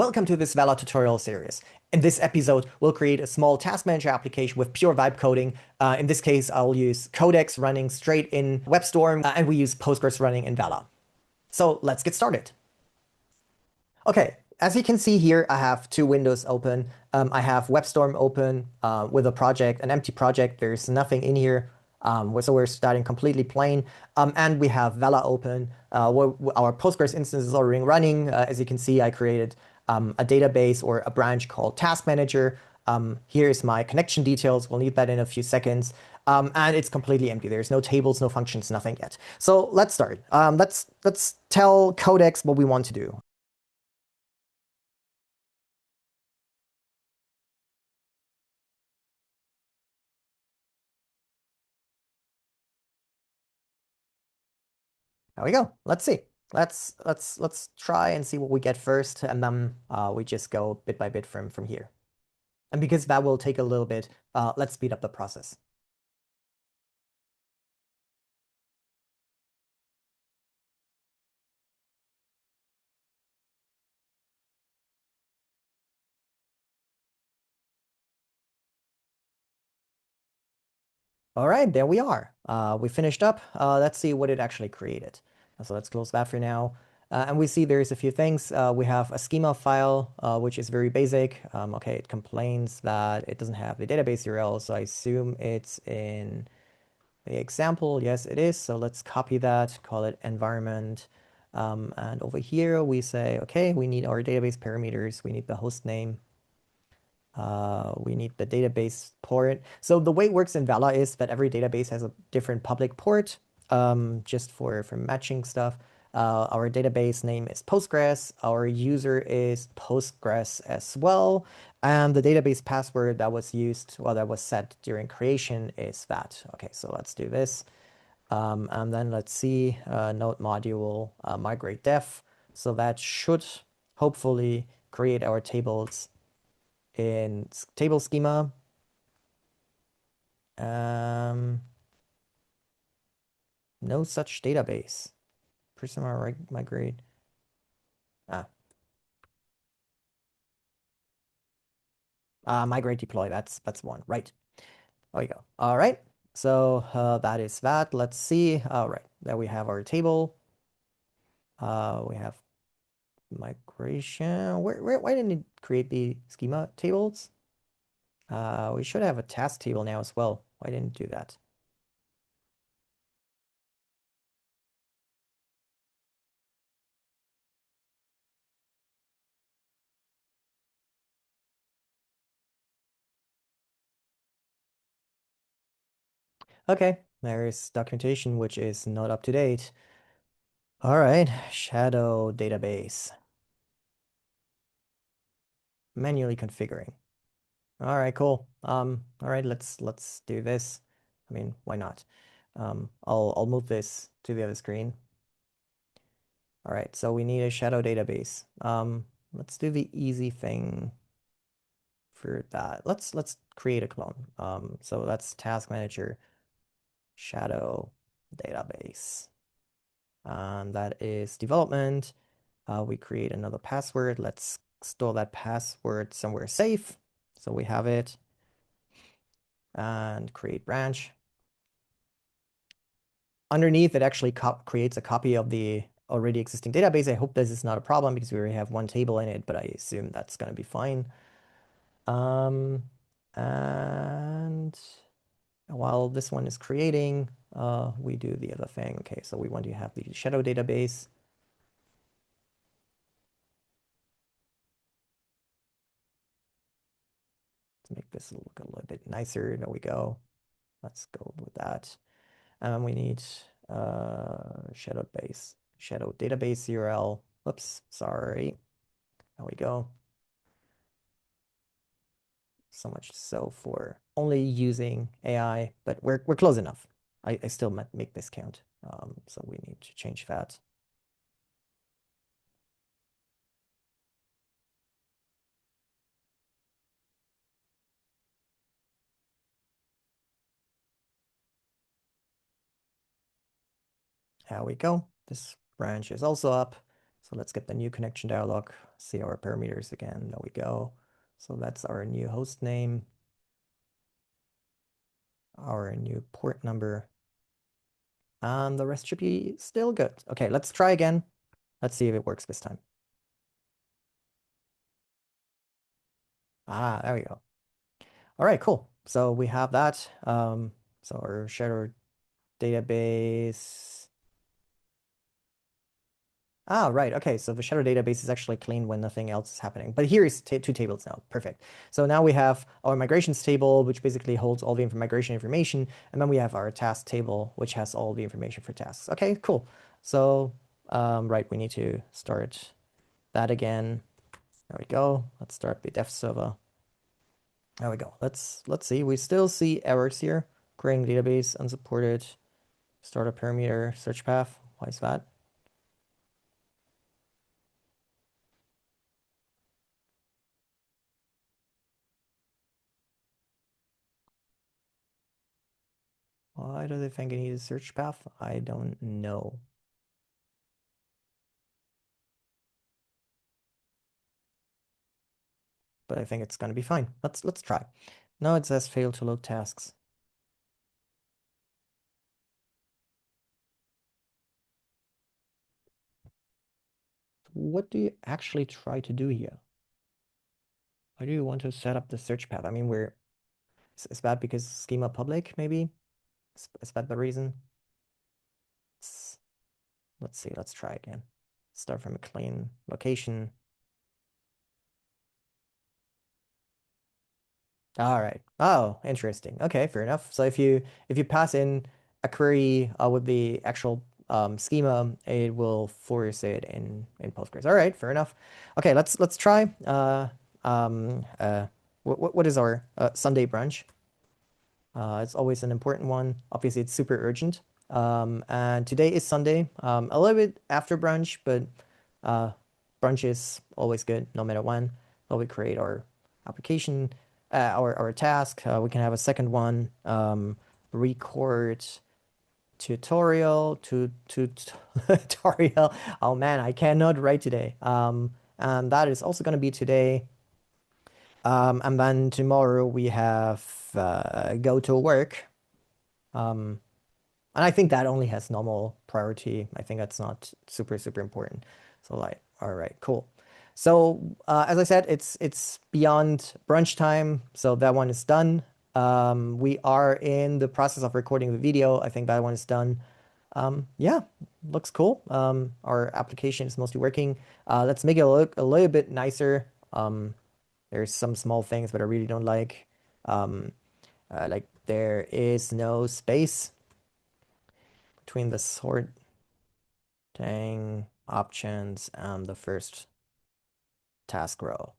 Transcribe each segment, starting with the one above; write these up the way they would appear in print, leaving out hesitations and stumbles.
Welcome to this Vela tutorial series. In this episode, we'll create a small task manager application with pure vibe coding. In this case, I'll use Codex running straight in WebStorm, and we use Postgres running in Vela. So let's get started. Okay, as you can see here, I have two windows open. I have WebStorm open with a project, an empty project. There's nothing in here. So we're starting completely plain. And we have Vela open. Our Postgres instance is already running. As you can see, I created a database or a branch called Task Manager. Here's my connection details. We'll need that in a few seconds. And it's completely empty. There's no tables, no functions, nothing yet. So let's start. Let's tell Codex what we want to do. There we go. Let's see. Let's try and see what we get first, and then we just go bit by bit from here. And because that will take a little bit, let's speed up the process. All right, there we are. We finished up. Let's see what it actually created. So let's close that for now. And we see there's a few things. We have a schema file, which is very basic. Okay, it complains that it doesn't have the database URL, so I assume it's in the example. Yes, it is. So let's copy that, call it environment. And over here, we say, okay, we need our database parameters. We need the host name. We need the database port. So the way it works in Vela is that every database has a different public port, just for matching stuff. Our database name is Postgres. Our user is Postgres as well. And the database password that was used, well, that was set during creation is that. Okay, so let's do this. And then let's see, node module, migrate def. So that should hopefully create our tables in table schema. No such database. Prisma migrate. Migrate deploy. That's one. Right. There we go. All right. So that is that. Let's see. All right. There we have our table. We have migration. Why didn't it create the schema tables? We should have a task table now as well. Why didn't it do that? Okay, there is documentation which is not up to date. All right, shadow database. Manually configuring. All right, cool. All right, let's do this. I mean, why not? I'll move this to the other screen. All right, so we need a shadow database. Let's do the easy thing for that. Let's create a clone. So that's task manager shadow database. And that is development. We create another password. Let's store that password somewhere safe. So we have it. And create branch. Underneath, it actually creates a copy of the already existing database. I hope this is not a problem because we already have one table in it, but I assume that's going to be fine. And while this one is creating, we do the other thing. Okay, so we want to have the shadow database. Let's make this look a little bit nicer. There we go. Let's go with that. And we need shadow database URL. Oops, sorry. There we go. So much so for only using AI, but we're close enough. I still make this count. So we need to change that. There we go. This branch is also up. So let's get the new connection dialog, see our parameters again. There we go. So that's our new host name, our new port number, and the rest should be still good. Okay, let's try again. Let's see if it works this time. Ah, there we go. All right, cool. So we have that. So our shared database. Ah, right. Okay. So the shadow database is actually clean when nothing else is happening. But here is two tables now. Perfect. So now we have our migrations table, which basically holds all the migration information. And then we have our task table, which has all the information for tasks. Okay, cool. So, right, we need to start that again. There we go. Let's start the dev server. There we go. Let's see. We still see errors here. Creating database, unsupported, start a parameter, search path. Why is that? Why do they think I need a search path? I don't know. But I think it's gonna be fine. Let's try. Now it says fail to load tasks. What do you actually try to do here? Why do you want to set up the search path? I mean, is that because schema public, maybe? Is that the reason? Let's, let's see, let's try again. Start from a clean location. All right. Oh, interesting. Okay, fair enough. So if you pass in a query with the actual schema, it will force it in Postgres. All right, fair enough. Okay, let's try. What is our Sunday brunch? It's always an important one. Obviously, it's super urgent. And today is Sunday. A little bit after brunch, but uh, brunch is always good, no matter when. So we create our application, our task. We can have a second one. Record tutorial. Oh man, I cannot write today. And that is also going to be today. And then tomorrow we have go to work. Um, and I think that only has normal priority. I think that's not super important. So like, all right, cool. So as I said, it's beyond brunch time. So that one is done. We are in the process of recording the video. I think that one is done. Yeah, looks cool. Our application is mostly working. Let's make it look a little bit nicer. There's some small things, but I really don't like there is no space between the sorting options and the first task row.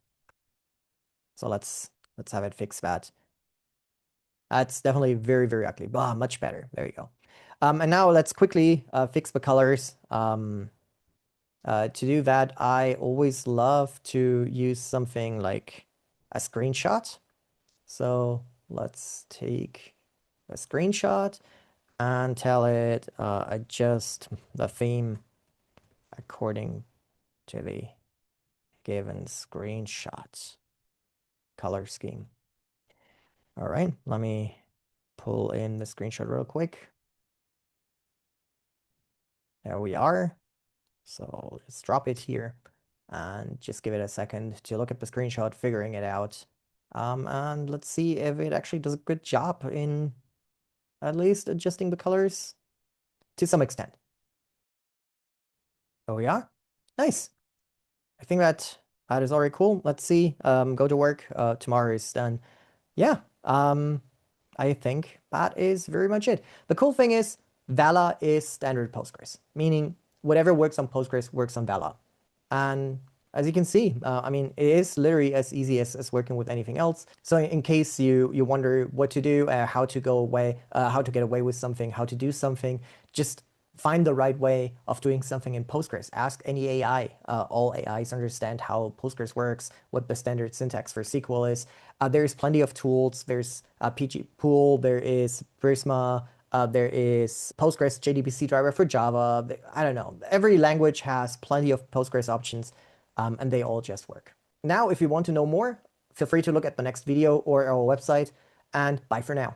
So let's have it fix that. That's definitely very ugly. Ah, much better. There you go. And now let's quickly fix the colors. To do that, I always love to use something like a screenshot. So let's take a screenshot and tell it adjust the theme according to the given screenshot color scheme. All right, let me pull in the screenshot real quick. There we are. So let's drop it here and just give it a second to look at the screenshot, figuring it out. And let's see if it actually does a good job in at least adjusting the colors to some extent. Oh, we are? Nice. I think that is already cool. Let's see. Go to work. Tomorrow is done. Yeah. I think that is very much it. The cool thing is Vela is standard Postgres, meaning whatever works on Postgres works on Vela. And as you can see, I mean, it is literally as easy as working with anything else. So in case you wonder what to do, how to go away, how to get away with something, how to do something, just find the right way of doing something in Postgres. Ask any AI. All AIs understand how Postgres works, what the standard syntax for SQL is. There's plenty of tools. There's PG Pool, there is Prisma, There is Postgres JDBC driver for Java. I don't know. Every language has plenty of Postgres options, and they all just work. Now, if you want to know more, feel free to look at the next video or our website, and bye for now.